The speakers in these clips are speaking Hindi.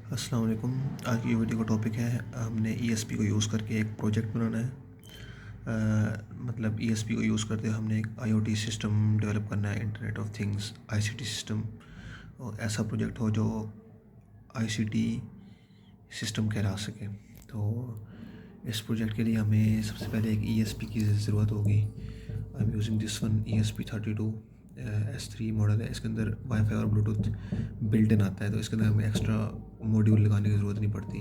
अस्सलाम वालेकुम। आज की वीडियो का टॉपिक है हमने ईएसपी को यूज़ करके एक प्रोजेक्ट बनाना है। मतलब ईएसपी को यूज़ करते हुए हमने एक आईओटी सिस्टम डेवलप करना है, internet of things ICT system. और ऐसा प्रोजेक्ट हो जो आईसीटी सिस्टम कहला सके। तो इस प्रोजेक्ट के लिए हमें सबसे पहले एक ईएसपी की ज़रूरत होगी। I am using this one ESP32 S3 model है। इसके अंदर वाईफाई और ब्लूटूथ बिल्ट इन आता है, तो इसके अंदर हमें एक्स्ट्रा मॉड्यूल लगाने की ज़रूरत नहीं पड़ती।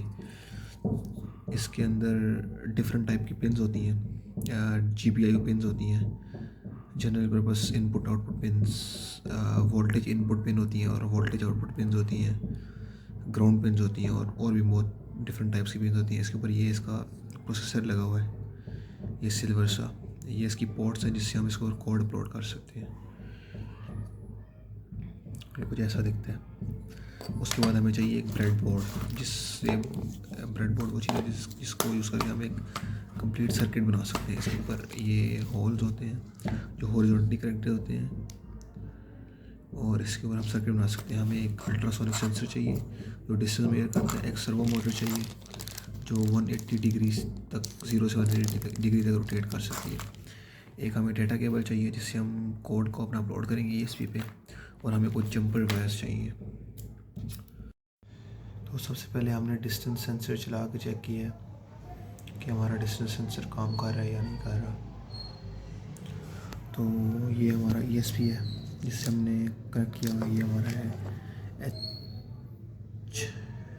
इसके अंदर डिफरेंट टाइप की पिन्स होती हैं, GPIO पिन्स होती हैं, general purpose input output pins, voltage input pin होती हैं और वोल्टेज आउटपुट पिन्स होती हैं, ग्राउंड पिन्स होती हैं और भी बहुत डिफरेंट टाइप्स की पिन्स होती हैं। इसके ऊपर ये इसका प्रोसेसर लगा हुआ है, ये सिल्वर सा। ये इसकी पोर्ट्स हैं जिससे हम इसको कोड अपलोड कर सकते हैं। ये कुछ ऐसा दिखता है। उसके बाद हमें चाहिए एक ब्रेड बोर्ड, जिससे ब्रेड बोर्ड वो चीज़ है जिसको यूज़ करके हम एक कंप्लीट सर्किट बना सकते हैं। इसके ऊपर ये होल्स होते हैं जो हॉरिजॉन्टली कनेक्टेड होते हैं और इसके ऊपर हम सर्किट बना सकते हैं। हमें एक अल्ट्रासोनिक सेंसर चाहिए जो डिस्टेंस मेजर करता है। एक सर्वो मोटर चाहिए जो 180 डिग्री तक 0 से 180 डिग्री तक रोटेट कर सकती है। एक हमें डेटा केबल चाहिए जिससे हम कोड को अपना अपलोड करेंगे ESP पे। और हमें कुछ जंपर वायर्स चाहिए। तो सबसे पहले हमने डिस्टेंस सेंसर चला के चेक किया है कि हमारा डिस्टेंस सेंसर काम कर रहा है या नहीं कर रहा। तो ये हमारा ESP है जिससे हमने कनेक्ट किया हुआ। ये हमारा है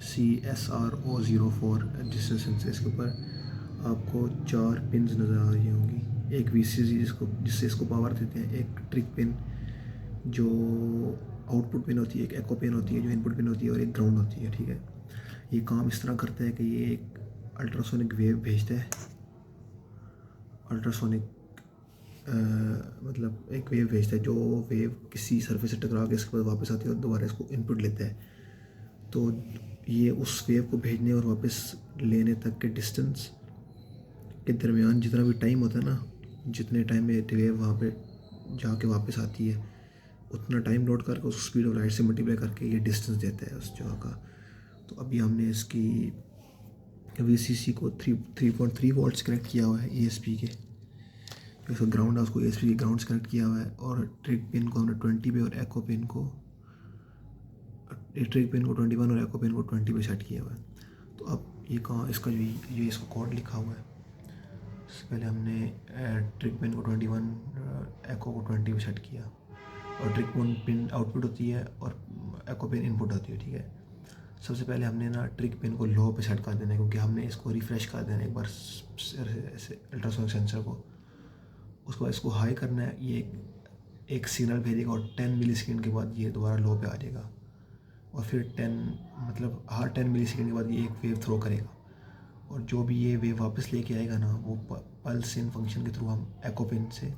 HCSRO04 डिस्टेंस सेंसर। इसके ऊपर आपको 4 पिन्स नज़र आ रही होंगी। एक VCC जिससे इसको पावर देते हैं, एक ट्रिक पिन जो आउटपुट पिन होती है, एक एको पिन होती है जो इनपुट पिन होती है और एक ग्राउंड होती है। ठीक है, ये काम इस तरह करता है कि ये एक अल्ट्रासोनिक वेव भेजता है। अल्ट्रासोनिक मतलब एक वेव भेजता है, जो वेव किसी सरफेस से टकरा के इसके बाद वापस आती है और दोबारा इसको इनपुट लेता है। तो ये उस वेव को भेजने और वापस लेने तक के डिस्टेंस के दरमियान जितना भी टाइम होता है ना, जितने टाइम में वेव वहाँ पे जाके वापस आती है, उतना टाइम नोट करके उस स्पीड ऑफ लाइट से मल्टीप्लाई करके ये डिस्टेंस देता है उस जगह का। तो अभी हमने इसकी VCC को 3.3 वोल्ट्स कनेक्ट किया हुआ है ESP के। जो इसका ग्राउंड है उसको ESP के ग्राउंड से कनेक्ट किया हुआ है। और ट्रिक पिन को हमने 20 पे और एको पिन को 21 और एको पिन को 20 पे सेट किया हुआ है। तो अब ये कहाँ इसका जो ये इसका कोड लिखा हुआ है। इससे पहले हमने ट्रिक पिन को 21, एको को 20 पे सेट किया। और ट्रिक पिन आउटपुट होती है और एको पिन इनपुट होती है। ठीक है, सबसे पहले हमने ना ट्रिक पिन को लो पे सेट कर देना है क्योंकि हमने इसको रिफ़्रेश कर देना है एक बार ऐसे अल्ट्रासोनिक सेंसर को। उसके बाद इसको हाई करना है, ये एक सिग्नल भेजेगा और 10 मिली सेकेंड के बाद ये दोबारा लो पे आ जाएगा। और फिर 10 मिली सेकेंड के बाद ये एक वेव थ्रो करेगा और जो भी ये वेव वापस लेके आएगा ना, वो पल्स इन फंक्शन के थ्रू हम एको पिन से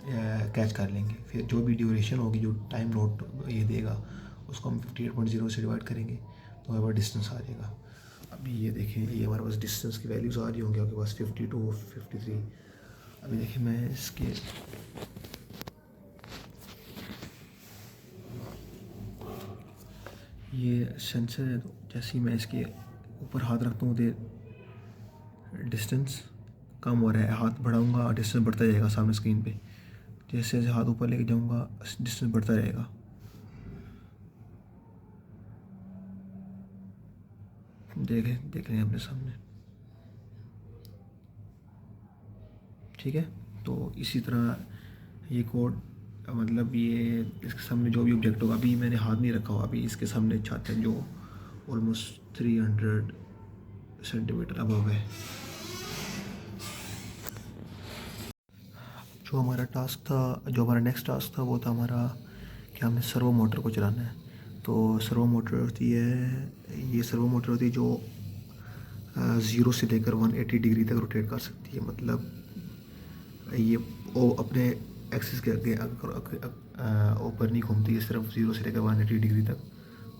कैच कर लेंगे। फिर जो भी ड्यूरेशन होगी, जो टाइम नोट ये देगा, उसको हम 58.0 से डिवाइड करेंगे तो हमारे पास डिस्टेंस आ जाएगा। अभी ये देखें, ये हमारे पास डिस्टेंस की वैल्यूज़ आ रही होंगी आपके पास 52, 53। अभी देखिए मैं इसके ये सेंसर है, तो जैसे ही मैं इसके ऊपर हाथ रखता हूँ तो डिस्टेंस कम हो रहा है। हाथ बढ़ाऊँगा डिस्टेंस बढ़ता जाएगा सामने स्क्रीन पे। जैसे जैसे हाथ ऊपर लेके जाऊँगा डिस्टेंस बढ़ता रहेगा। देख रहे हैं अपने सामने। ठीक है, तो इसी तरह ये कोड मतलब ये इसके सामने जो भी ऑब्जेक्ट होगा, अभी मैंने हाथ नहीं रखा हुआ, अभी इसके सामने छत है जो ऑलमोस्ट 300 सेंटीमीटर अबव है। जो हमारा नेक्स्ट टास्क था वो था हमारा कि हमने सर्वो मोटर को चलाना है। तो सर्वो मोटर होती है, ये सर्वो मोटर होती है जो 0 से लेकर 180 डिग्री तक रोटेट कर सकती है। मतलब ये वो अपने एक्सिस के आगे ऊपर नहीं घूमती, इस तरफ 0 से लेकर 180 डिग्री तक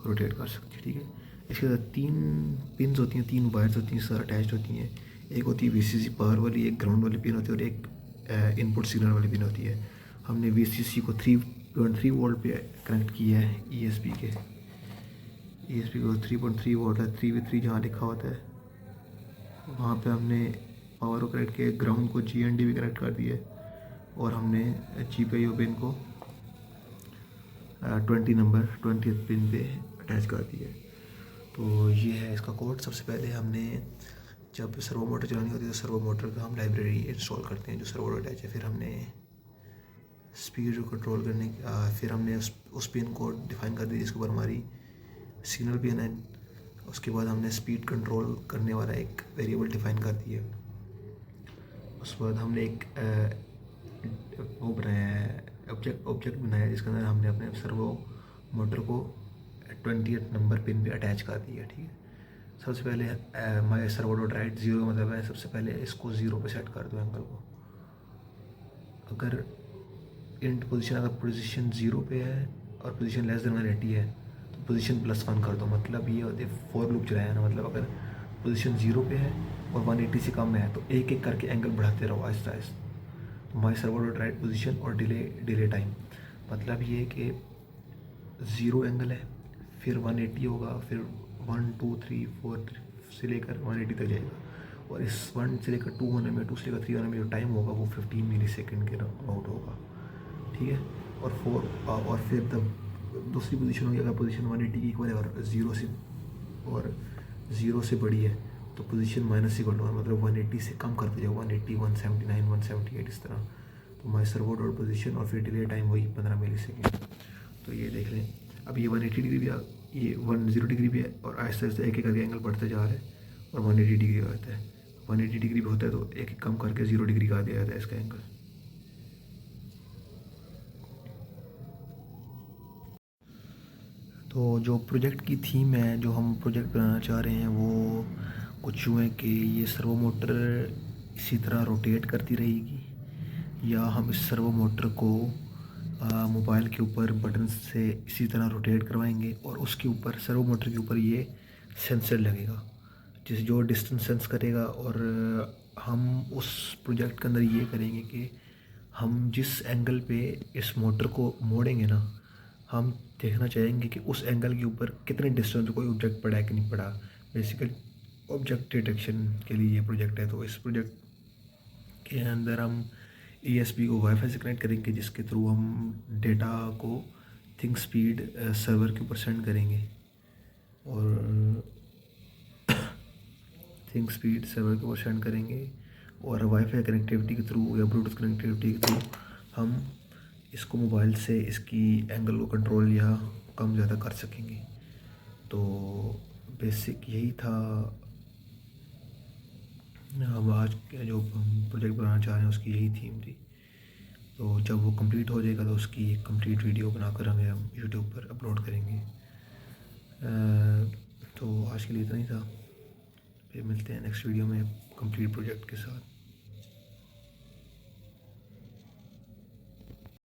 रोटेट कर सकती है। ठीक है, इसके साथ 3 पिन्स होती हैं, 3 वायर्स होती हैं, अटैच होती हैं। एक होती है VCC पावर वाली, एक ग्राउंड वाली पिन होती है और एक इनपुट सिग्नल वाली पिन होती है। हमने VCC को 3.3 वोल्ट पे कनेक्ट किया है ESP के। ESP को 3.3 वोल्ट है, 3v3 जहाँ लिखा होता है वहाँ पे हमने पावर को कनेक्ट किया, ग्राउंड को GND भी कनेक्ट कर दिया और हमने GPIO पिन को 20th पिन पे अटैच कर दिया। तो ये है इसका कोड। सबसे पहले हमने जब सर्वो मोटर चलानी होती है तो सर्वो मोटर का हम लाइब्रेरी इंस्टॉल करते हैं जो सर्वो अटैच है। फिर हमने स्पीड को कंट्रोल करने फिर हमने उस पिन को डिफाइन कर दिया जिसके ऊपर हमारी सिग्नल पिन है। उसके बाद हमने स्पीड कंट्रोल करने वाला एक वेरिएबल डिफाइन कर दिया। उसके बाद हमने एक वो बनाया है ऑब्जेक्ट बनाया जिसके अंदर हमने अपने सर्वो मोटर को 20th नंबर पिन पे अटैच कर दिया। ठीक है, सबसे पहले माई सर्वो डॉट राइट 0 का मतलब है सबसे पहले इसको 0 पे सेट कर दो एंगल को। अगर इंट पोजीशन अगर पोजीशन 0 पे है और पोजीशन लेस देन 180 है तो पोजीशन +1 कर दो। मतलब ये होते फॉर लूप चलाया ना, मतलब अगर पोजीशन 0 पे है और 180 से कम है तो एक एक करके एंगल बढ़ाते रहो आहिस्ता आहिस्ता। तो माई सर्वो डॉट राइट पोजीशन और डिले टाइम, मतलब ये कि 0 एंगल है, फिर 180 होगा, फिर 1 2 3 4 से लेकर 180 तक जाएगा। और इस 1 से लेकर 2 होने में, 2 से लेकर 3 होने में जो टाइम होगा वो 15 मिली सेकेंड के अबाउट होगा। ठीक है, और 4 और फिर दूसरी पोजीशन होगी अगर पोजीशन 180 की इक्वल है और 0 से बड़ी है तो पोजीशन माइनस इक्वल होगा, मतलब 180 से कम करते जाओ, 180 179 178 इस तरह। तो माई सर्वो डॉट पोजीशन और फिर डिले टाइम वही 15 मिली सेकेंड। तो ये देख लें, अब ये 180 डिग्री भी ये 10 डिग्री भी है और आहिस्ता आहिस्ता एक एक करके एंगल बढ़ता जा रहा है और 180 डिग्री होता है। 180 डिग्री भी होता है तो एक एक कम करके 0 डिग्री का दिया जाता है इसका एंगल। तो जो प्रोजेक्ट की थीम है, जो हम प्रोजेक्ट बनाना चाह रहे हैं वो कुछ यूँ है कि ये सर्वो मोटर इसी तरह रोटेट करती रहेगी या हम इस सर्वो मोटर को मोबाइल के ऊपर बटन से इसी तरह रोटेट करवाएंगे और उसके ऊपर सर्वो मोटर के ऊपर ये सेंसर लगेगा जिस जो डिस्टेंस सेंस करेगा। और हम उस प्रोजेक्ट के अंदर ये करेंगे कि हम जिस एंगल पे इस मोटर को मोड़ेंगे ना, हम देखना चाहेंगे कि उस एंगल के ऊपर कितने डिस्टेंस पे कोई ऑब्जेक्ट पड़ा है कि नहीं पड़ा। बेसिकली ऑब्जेक्ट डिटेक्शन के लिए ये प्रोजेक्ट है। तो इस प्रोजेक्ट के अंदर हम ESP को वाईफाई से कनेक्ट करेंगे जिसके थ्रू हम डेटा को थिंक स्पीड सर्वर के ऊपर सेंड करेंगे और थिंक स्पीड सर्वर के ऊपर सेंड करेंगे और वाईफाई कनेक्टिविटी के थ्रू या ब्लूटूथ कनेक्टिविटी के थ्रू हम इसको मोबाइल से इसकी एंगल को कंट्रोल या कम ज़्यादा कर सकेंगे। तो बेसिक यही था, हम आज जो हम प्रोजेक्ट बनाना चाह रहे हैं उसकी यही थीम थी। तो जब वो कंप्लीट हो जाएगा तो उसकी एक कंप्लीट वीडियो बनाकर हम यूट्यूब पर अपलोड करेंगे। तो आज के लिए इतना ही था, फिर मिलते हैं नेक्स्ट वीडियो में कंप्लीट प्रोजेक्ट के साथ।